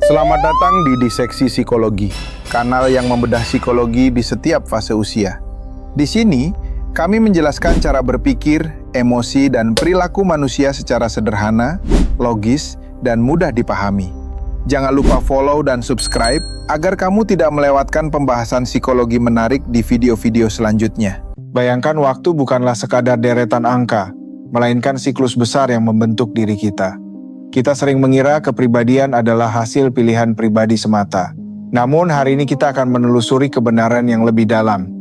Selamat datang di Diseksi Psikologi, kanal yang membedah psikologi di setiap fase usia. Di sini, kami menjelaskan cara berpikir, emosi, dan perilaku manusia secara sederhana, logis, dan mudah dipahami. Jangan lupa follow dan subscribe agar kamu tidak melewatkan pembahasan psikologi menarik di video-video selanjutnya. Bayangkan waktu bukanlah sekadar deretan angka, melainkan siklus besar yang membentuk diri kita. Kita sering mengira kepribadian adalah hasil pilihan pribadi semata. Namun hari ini kita akan menelusuri kebenaran yang lebih dalam.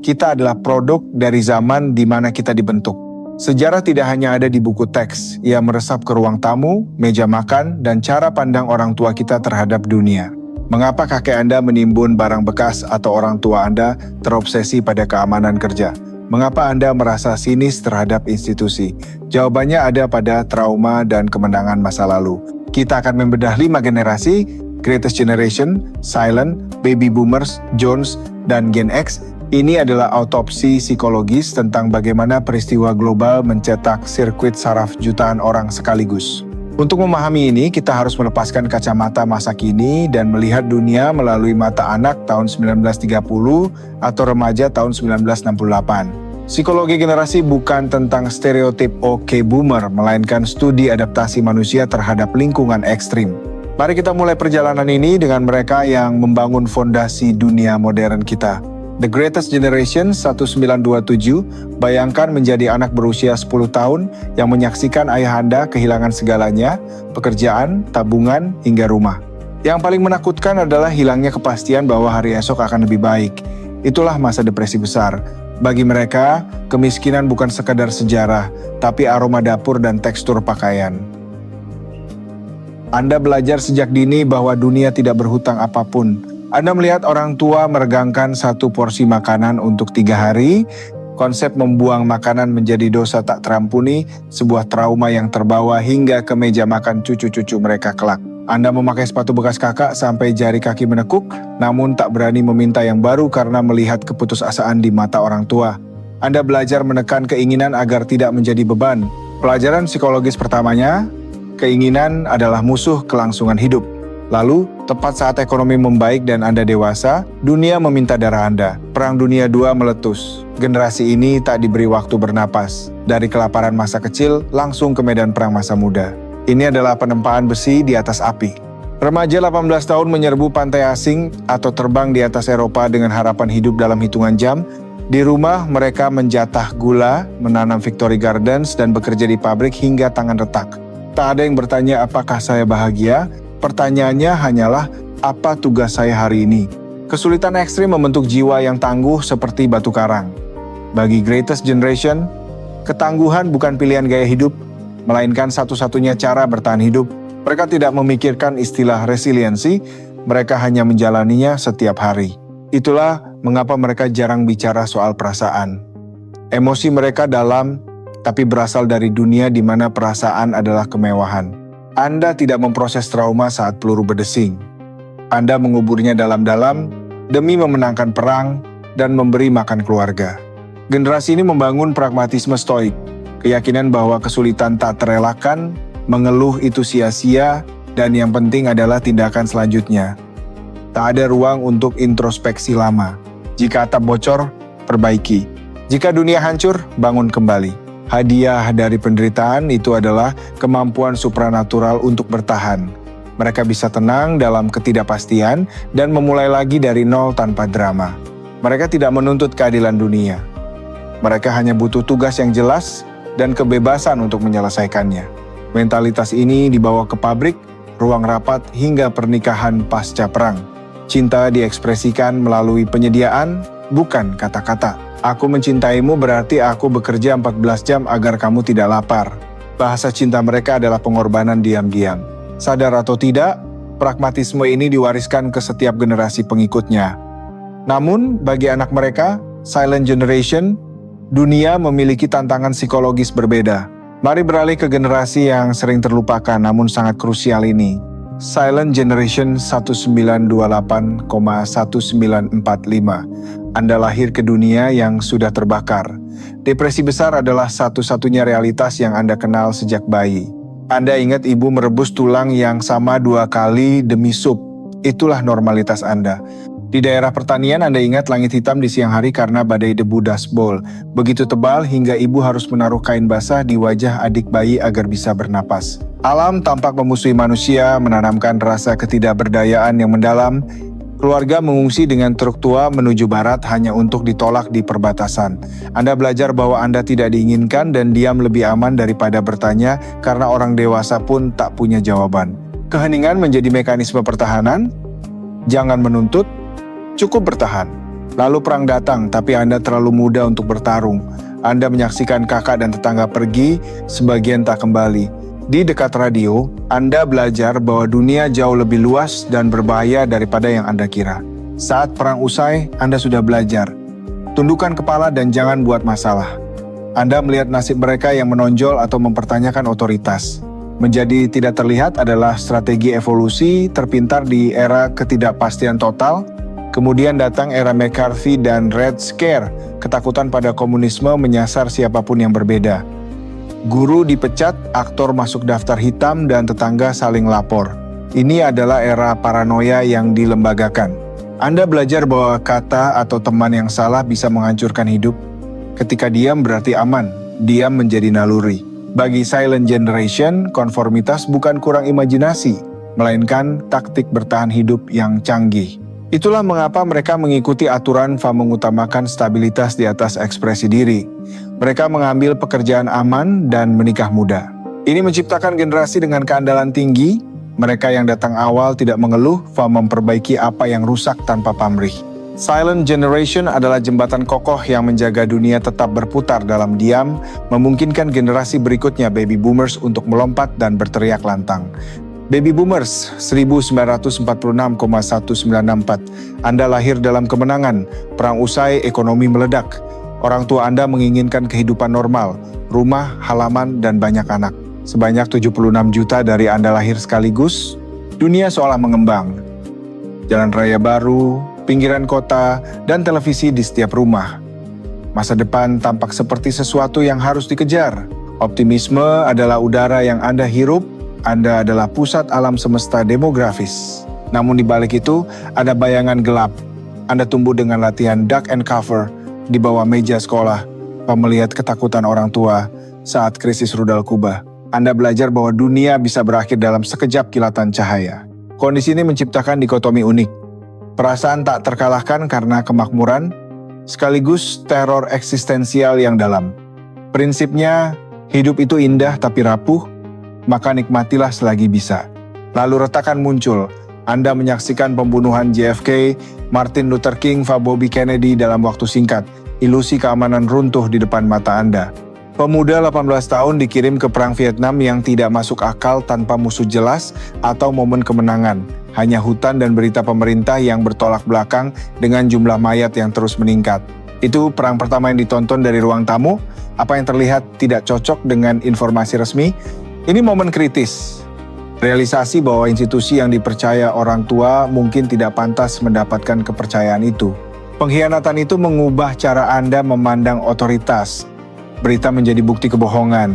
Kita adalah produk dari zaman di mana kita dibentuk. Sejarah tidak hanya ada di buku teks, ia meresap ke ruang tamu, meja makan, dan cara pandang orang tua kita terhadap dunia. Mengapa kakek Anda menimbun barang bekas atau orang tua Anda terobsesi pada keamanan kerja? Mengapa Anda merasa sinis terhadap institusi? Jawabannya ada pada trauma dan kemenangan masa lalu. Kita akan membedah 5 generasi, Greatest Generation, Silent, Baby Boomers, Jones, dan Gen X. Ini adalah autopsi psikologis tentang bagaimana peristiwa global mencetak sirkuit saraf jutaan orang sekaligus. Untuk memahami ini, kita harus melepaskan kacamata masa kini dan melihat dunia melalui mata anak tahun 1930 atau remaja tahun 1968. Psikologi generasi bukan tentang stereotip oke boomer, melainkan studi adaptasi manusia terhadap lingkungan ekstrim. Mari kita mulai perjalanan ini dengan mereka yang membangun fondasi dunia modern kita. The Greatest Generation 1927, bayangkan menjadi anak berusia 10 tahun yang menyaksikan ayah Anda kehilangan segalanya, pekerjaan, tabungan, hingga rumah. Yang paling menakutkan adalah hilangnya kepastian bahwa hari esok akan lebih baik. Itulah masa depresi besar. Bagi mereka, kemiskinan bukan sekadar sejarah, tapi aroma dapur dan tekstur pakaian. Anda belajar sejak dini bahwa dunia tidak berhutang apapun. Anda melihat orang tua meregangkan satu porsi makanan untuk 3 hari, konsep membuang makanan menjadi dosa tak terampuni, sebuah trauma yang terbawa hingga ke meja makan cucu-cucu mereka kelak. Anda memakai sepatu bekas kakak sampai jari kaki menekuk, namun tak berani meminta yang baru karena melihat keputusasaan di mata orang tua. Anda belajar menekan keinginan agar tidak menjadi beban. Pelajaran psikologis pertamanya, keinginan adalah musuh kelangsungan hidup. Lalu, tepat saat ekonomi membaik dan Anda dewasa, dunia meminta darah Anda. Perang Dunia II meletus. Generasi ini tak diberi waktu bernapas. Dari kelaparan masa kecil, langsung ke medan perang masa muda. Ini adalah penempaan besi di atas api. Remaja 18 tahun menyerbu pantai asing atau terbang di atas Eropa dengan harapan hidup dalam hitungan jam. Di rumah, mereka menjatah gula, menanam Victory Gardens, dan bekerja di pabrik hingga tangan retak. Tak ada yang bertanya apakah saya bahagia. Pertanyaannya hanyalah, apa tugas saya hari ini? Kesulitan ekstrim membentuk jiwa yang tangguh seperti batu karang. Bagi Greatest Generation, ketangguhan bukan pilihan gaya hidup, melainkan satu-satunya cara bertahan hidup. Mereka tidak memikirkan istilah resiliensi, mereka hanya menjalaninya setiap hari. Itulah mengapa mereka jarang bicara soal perasaan. Emosi mereka dalam, tapi berasal dari dunia di mana perasaan adalah kemewahan. Anda tidak memproses trauma saat peluru berdesing. Anda menguburnya dalam-dalam demi memenangkan perang dan memberi makan keluarga. Generasi ini membangun pragmatisme stoik, keyakinan bahwa kesulitan tak terelakkan, mengeluh itu sia-sia, dan yang penting adalah tindakan selanjutnya. Tak ada ruang untuk introspeksi lama. Jika atap bocor, perbaiki. Jika dunia hancur, bangun kembali. Hadiah dari penderitaan itu adalah kemampuan supranatural untuk bertahan. Mereka bisa tenang dalam ketidakpastian dan memulai lagi dari nol tanpa drama. Mereka tidak menuntut keadilan dunia. Mereka hanya butuh tugas yang jelas dan kebebasan untuk menyelesaikannya. Mentalitas ini dibawa ke pabrik, ruang rapat, hingga pernikahan pasca perang. Cinta diekspresikan melalui penyediaan, bukan kata-kata. Aku mencintaimu berarti aku bekerja 14 jam agar kamu tidak lapar. Bahasa cinta mereka adalah pengorbanan diam-diam. Sadar atau tidak, pragmatisme ini diwariskan ke setiap generasi pengikutnya. Namun, bagi anak mereka, Silent Generation, dunia memiliki tantangan psikologis berbeda. Mari beralih ke generasi yang sering terlupakan namun sangat krusial ini. Silent Generation 1928,1945. Anda lahir ke dunia yang sudah terbakar. Depresi besar adalah satu-satunya realitas yang Anda kenal sejak bayi. Anda ingat ibu merebus tulang yang sama 2 kali demi sup. Itulah normalitas Anda. Di daerah pertanian Anda ingat langit hitam di siang hari karena badai debu Dust Bowl. Begitu tebal hingga ibu harus menaruh kain basah di wajah adik bayi agar bisa bernapas. Alam tampak memusuhi manusia, menanamkan rasa ketidakberdayaan yang mendalam. Keluarga mengungsi dengan truk tua menuju barat hanya untuk ditolak di perbatasan. Anda belajar bahwa Anda tidak diinginkan dan diam lebih aman daripada bertanya karena orang dewasa pun tak punya jawaban. Keheningan menjadi mekanisme pertahanan. Jangan menuntut, cukup bertahan. Lalu perang datang, tapi Anda terlalu muda untuk bertarung. Anda menyaksikan kakak dan tetangga pergi, sebagian tak kembali. Di dekat radio, Anda belajar bahwa dunia jauh lebih luas dan berbahaya daripada yang Anda kira. Saat perang usai, Anda sudah belajar. Tundukkan kepala dan jangan buat masalah. Anda melihat nasib mereka yang menonjol atau mempertanyakan otoritas. Menjadi tidak terlihat adalah strategi evolusi terpintar di era ketidakpastian total. Kemudian datang era McCarthy dan Red Scare, ketakutan pada komunisme menyasar siapapun yang berbeda. Guru dipecat, aktor masuk daftar hitam, dan tetangga saling lapor. Ini adalah era paranoia yang dilembagakan. Anda belajar bahwa kata atau teman yang salah bisa menghancurkan hidup. Ketika diam berarti aman, diam menjadi naluri. Bagi Silent Generation, konformitas bukan kurang imajinasi, melainkan taktik bertahan hidup yang canggih. Itulah mengapa mereka mengikuti aturan mengutamakan stabilitas di atas ekspresi diri. Mereka mengambil pekerjaan aman dan menikah muda. Ini menciptakan generasi dengan keandalan tinggi. Mereka yang datang awal tidak mengeluh, memperbaiki apa yang rusak tanpa pamrih. Silent Generation adalah jembatan kokoh yang menjaga dunia tetap berputar dalam diam, memungkinkan generasi berikutnya baby boomers untuk melompat dan berteriak lantang. Baby Boomers 1946,1964. Anda lahir dalam kemenangan, perang usai, ekonomi meledak. Orang tua Anda menginginkan kehidupan normal, rumah, halaman, dan banyak anak. Sebanyak 76 juta dari Anda lahir sekaligus, dunia seolah mengembang. Jalan raya baru, pinggiran kota, dan televisi di setiap rumah. Masa depan tampak seperti sesuatu yang harus dikejar. Optimisme adalah udara yang Anda hirup. Anda adalah pusat alam semesta demografis. Namun di balik itu, ada bayangan gelap. Anda tumbuh dengan latihan duck and cover di bawah meja sekolah, melihat ketakutan orang tua saat krisis rudal Kuba. Anda belajar bahwa dunia bisa berakhir dalam sekejap kilatan cahaya. Kondisi ini menciptakan dikotomi unik. Perasaan tak terkalahkan karena kemakmuran, sekaligus teror eksistensial yang dalam. Prinsipnya, hidup itu indah tapi rapuh, maka nikmatilah selagi bisa. Lalu retakan muncul. Anda menyaksikan pembunuhan JFK, Martin Luther King, Bobby Kennedy dalam waktu singkat. Ilusi keamanan runtuh di depan mata Anda. Pemuda 18 tahun dikirim ke perang Vietnam yang tidak masuk akal tanpa musuh jelas atau momen kemenangan. Hanya hutan dan berita pemerintah yang bertolak belakang dengan jumlah mayat yang terus meningkat. Itu perang pertama yang ditonton dari ruang tamu. Apa yang terlihat tidak cocok dengan informasi resmi? Ini momen kritis. Realisasi bahwa institusi yang dipercaya orang tua mungkin tidak pantas mendapatkan kepercayaan itu. Pengkhianatan itu mengubah cara Anda memandang otoritas. Berita menjadi bukti kebohongan.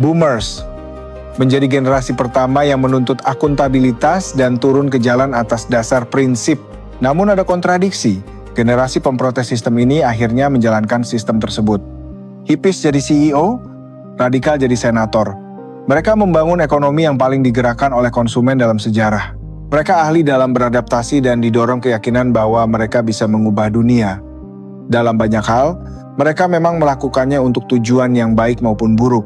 Boomers menjadi generasi pertama yang menuntut akuntabilitas dan turun ke jalan atas dasar prinsip. Namun ada kontradiksi. Generasi pemprotes sistem ini akhirnya menjalankan sistem tersebut. Hippies jadi CEO, radikal jadi senator. Mereka membangun ekonomi yang paling digerakkan oleh konsumen dalam sejarah. Mereka ahli dalam beradaptasi dan didorong keyakinan bahwa mereka bisa mengubah dunia. Dalam banyak hal, mereka memang melakukannya untuk tujuan yang baik maupun buruk.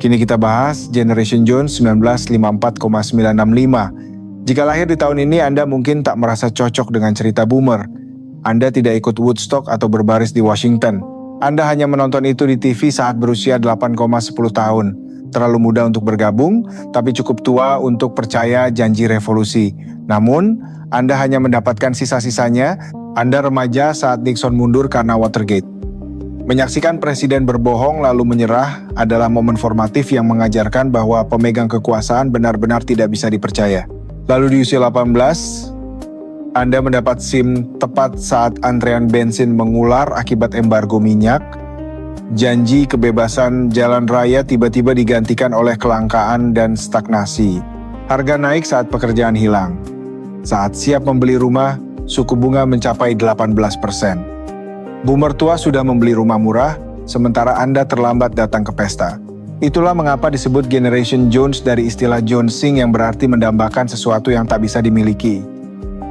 Kini kita bahas Generation Jones 1954,965. Jika lahir di tahun ini, Anda mungkin tak merasa cocok dengan cerita boomer. Anda tidak ikut Woodstock atau berbaris di Washington. Anda hanya menonton itu di TV saat berusia 8,10 tahun. Terlalu muda untuk bergabung, tapi cukup tua untuk percaya janji revolusi. Namun, Anda hanya mendapatkan sisa-sisanya. Anda remaja saat Nixon mundur karena Watergate. Menyaksikan presiden berbohong lalu menyerah adalah momen formatif yang mengajarkan bahwa pemegang kekuasaan benar-benar tidak bisa dipercaya. Lalu di usia 18, Anda mendapat SIM tepat saat antrean bensin mengular akibat embargo minyak. Janji kebebasan jalan raya tiba-tiba digantikan oleh kelangkaan dan stagnasi. Harga naik saat pekerjaan hilang. Saat siap membeli rumah, suku bunga mencapai 18%. Boomer tua sudah membeli rumah murah, sementara Anda terlambat datang ke pesta. Itulah mengapa disebut Generation Jones dari istilah Jonesing yang berarti mendambakan sesuatu yang tak bisa dimiliki.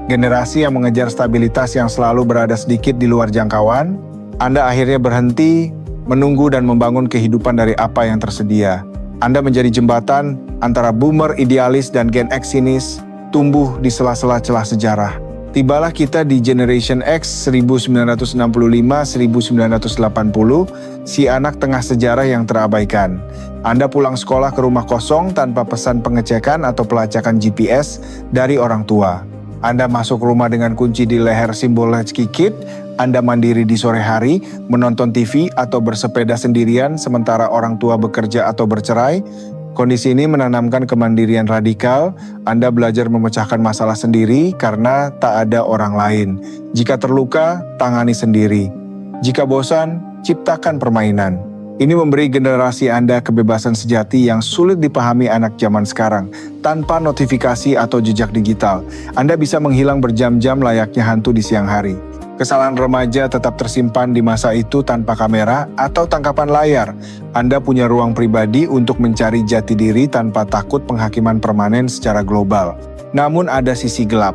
Generasi yang mengejar stabilitas yang selalu berada sedikit di luar jangkauan, Anda akhirnya berhenti, menunggu dan membangun kehidupan dari apa yang tersedia. Anda menjadi jembatan antara boomer idealis dan Gen X sinis, tumbuh di sela-sela celah sejarah. Tibalah kita di Generation X 1965-1980, si anak tengah sejarah yang terabaikan. Anda pulang sekolah ke rumah kosong tanpa pesan pengecekan atau pelacakan GPS dari orang tua. Anda masuk rumah dengan kunci di leher simbol latchkey kid. Anda mandiri di sore hari, menonton TV atau bersepeda sendirian sementara orang tua bekerja atau bercerai. Kondisi ini menanamkan kemandirian radikal. Anda belajar memecahkan masalah sendiri karena tak ada orang lain. Jika terluka, tangani sendiri. Jika bosan, ciptakan permainan. Ini memberi generasi Anda kebebasan sejati yang sulit dipahami anak zaman sekarang. Tanpa notifikasi atau jejak digital, Anda bisa menghilang berjam-jam layaknya hantu di siang hari. Kesalahan remaja tetap tersimpan di masa itu tanpa kamera atau tangkapan layar. Anda punya ruang pribadi untuk mencari jati diri tanpa takut penghakiman permanen secara global. Namun ada sisi gelap.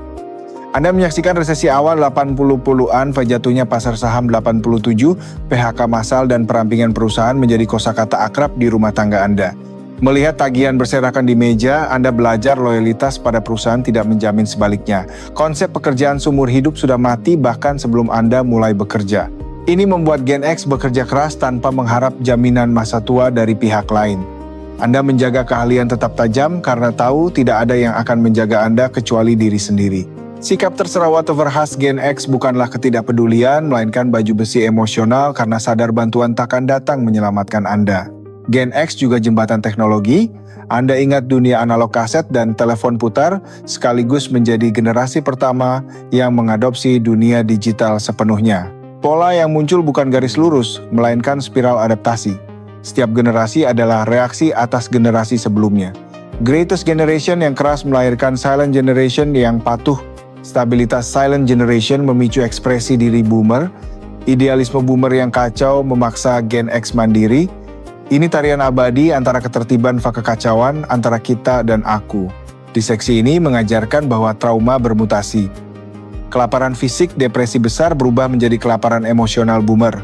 Anda menyaksikan resesi awal 80-an, jatuhnya pasar saham 87, PHK massal dan perampingan perusahaan menjadi kosakata akrab di rumah tangga Anda. Melihat tagihan berserakan di meja, Anda belajar loyalitas pada perusahaan tidak menjamin sebaliknya. Konsep pekerjaan seumur hidup sudah mati bahkan sebelum Anda mulai bekerja. Ini membuat Gen X bekerja keras tanpa mengharap jaminan masa tua dari pihak lain. Anda menjaga keahlian tetap tajam karena tahu tidak ada yang akan menjaga Anda kecuali diri sendiri. Sikap terserah whatever khas Gen X bukanlah ketidakpedulian, melainkan baju besi emosional karena sadar bantuan takkan datang menyelamatkan Anda. Gen X juga jembatan teknologi. Anda ingat dunia analog kaset dan telepon putar, sekaligus menjadi generasi pertama yang mengadopsi dunia digital sepenuhnya. Pola yang muncul bukan garis lurus, melainkan spiral adaptasi. Setiap generasi adalah reaksi atas generasi sebelumnya. Greatest Generation yang keras melahirkan Silent Generation yang patuh. Stabilitas Silent Generation memicu ekspresi diri boomer. Idealisme boomer yang kacau memaksa Gen X mandiri. Ini tarian abadi antara ketertiban dan kekacauan antara kita dan aku. Di seksi ini mengajarkan bahwa trauma bermutasi. Kelaparan fisik, depresi besar berubah menjadi kelaparan emosional boomer.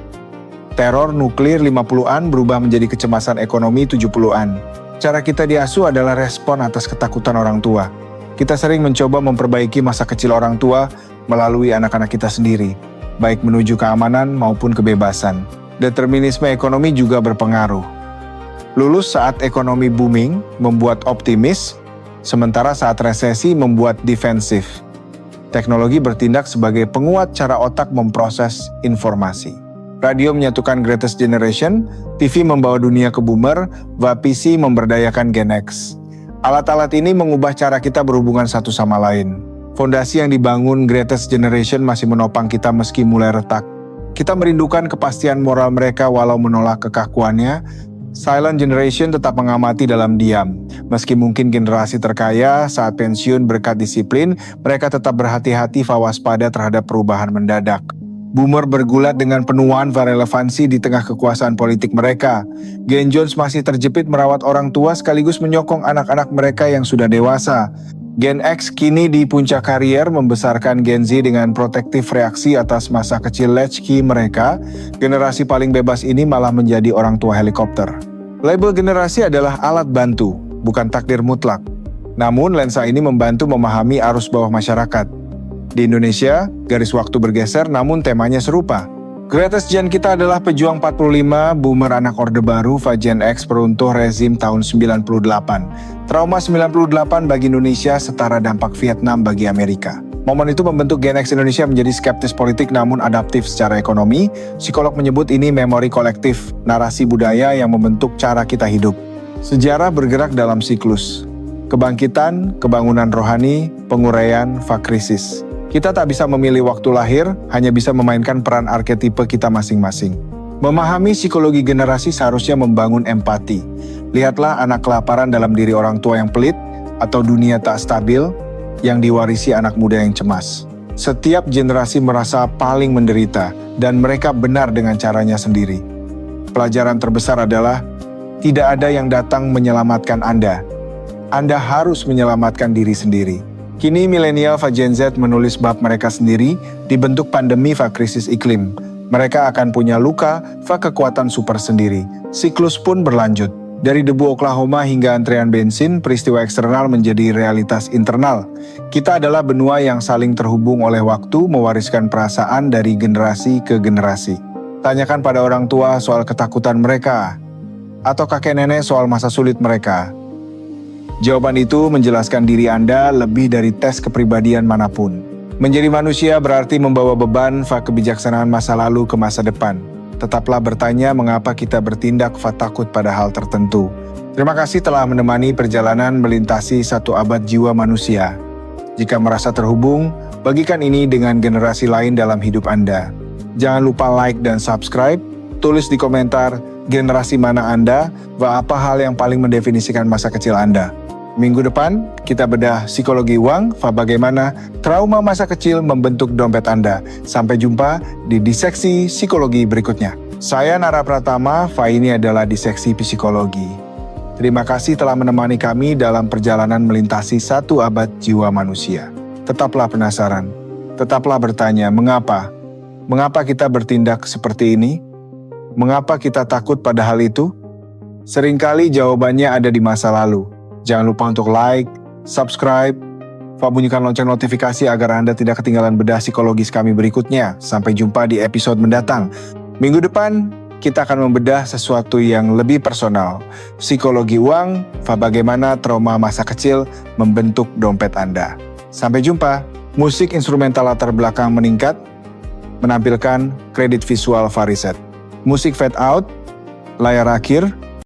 Teror nuklir 50-an berubah menjadi kecemasan ekonomi 70-an. Cara kita diasuh adalah respon atas ketakutan orang tua. Kita sering mencoba memperbaiki masa kecil orang tua melalui anak-anak kita sendiri, baik menuju keamanan maupun kebebasan. Determinisme ekonomi juga berpengaruh. Lulus saat ekonomi booming membuat optimis, sementara saat resesi membuat defensif. Teknologi bertindak sebagai penguat cara otak memproses informasi. Radio menyatukan Greatest Generation, TV membawa dunia ke boomer, PC memberdayakan Gen X. Alat-alat ini mengubah cara kita berhubungan satu sama lain. Fondasi yang dibangun Greatest Generation masih menopang kita meski mulai retak. Kita merindukan kepastian moral mereka walau menolak kekakuannya. Silent Generation tetap mengamati dalam diam. Meski mungkin generasi terkaya, saat pensiun berkat disiplin, mereka tetap berhati-hati waspada terhadap perubahan mendadak. Boomer bergulat dengan penuaan relevansi di tengah kekuasaan politik mereka. Gen Jones masih terjepit merawat orang tua sekaligus menyokong anak-anak mereka yang sudah dewasa. Gen X kini di puncak karier membesarkan Gen Z dengan protektif reaksi atas masa kecil latchkey mereka. Generasi paling bebas ini malah menjadi orang tua helikopter. Label generasi adalah alat bantu, bukan takdir mutlak. Namun lensa ini membantu memahami arus bawah masyarakat. Di Indonesia, garis waktu bergeser namun temanya serupa. Greatest Gen kita adalah pejuang 45, boomer anak orde baru, Gen X peruntuh rezim tahun 98. Trauma 98 bagi Indonesia setara dampak Vietnam bagi Amerika. Momen itu membentuk Gen X Indonesia menjadi skeptis politik namun adaptif secara ekonomi. Psikolog menyebut ini memori kolektif, narasi budaya yang membentuk cara kita hidup. Sejarah bergerak dalam siklus. Kebangkitan, kebangunan rohani, penguraian, krisis. Kita tak bisa memilih waktu lahir, hanya bisa memainkan peran arketipe kita masing-masing. Memahami psikologi generasi seharusnya membangun empati. Lihatlah anak kelaparan dalam diri orang tua yang pelit atau dunia tak stabil yang diwarisi anak muda yang cemas. Setiap generasi merasa paling menderita dan mereka benar dengan caranya sendiri. Pelajaran terbesar adalah tidak ada yang datang menyelamatkan Anda. Anda harus menyelamatkan diri sendiri. Kini milenial Gen Z menulis bab mereka sendiri dibentuk pandemi krisis iklim. Mereka akan punya luka kekuatan super sendiri. Siklus pun berlanjut. Dari debu Oklahoma hingga antrean bensin, peristiwa eksternal menjadi realitas internal. Kita adalah benua yang saling terhubung oleh waktu, mewariskan perasaan dari generasi ke generasi. Tanyakan pada orang tua soal ketakutan mereka, atau kakek nenek soal masa sulit mereka. Jawaban itu menjelaskan diri Anda lebih dari tes kepribadian manapun. Menjadi manusia berarti membawa beban kebijaksanaan masa lalu ke masa depan. Tetaplah bertanya mengapa kita bertindak takut pada hal tertentu. Terima kasih telah menemani perjalanan melintasi 1 abad jiwa manusia. Jika merasa terhubung, bagikan ini dengan generasi lain dalam hidup Anda. Jangan lupa like dan subscribe, tulis di komentar generasi mana Anda, apa hal yang paling mendefinisikan masa kecil Anda. Minggu depan, kita bedah psikologi uang, bagaimana trauma masa kecil membentuk dompet Anda. Sampai jumpa di Diseksi Psikologi berikutnya. Saya Nara Pratama, ini adalah Diseksi Psikologi. Terima kasih telah menemani kami dalam perjalanan melintasi 1 abad jiwa manusia. Tetaplah penasaran, tetaplah bertanya, mengapa? Mengapa kita bertindak seperti ini? Mengapa kita takut pada hal itu? Seringkali jawabannya ada di masa lalu. Jangan lupa untuk like, subscribe, bunyikan lonceng notifikasi agar Anda tidak ketinggalan bedah psikologis kami berikutnya. Sampai jumpa di episode mendatang. Minggu depan, kita akan membedah sesuatu yang lebih personal. Psikologi uang, bagaimana trauma masa kecil membentuk dompet Anda. Sampai jumpa. Musik instrumental latar belakang meningkat, menampilkan kredit visual Fariset. Musik fade out, layar akhir,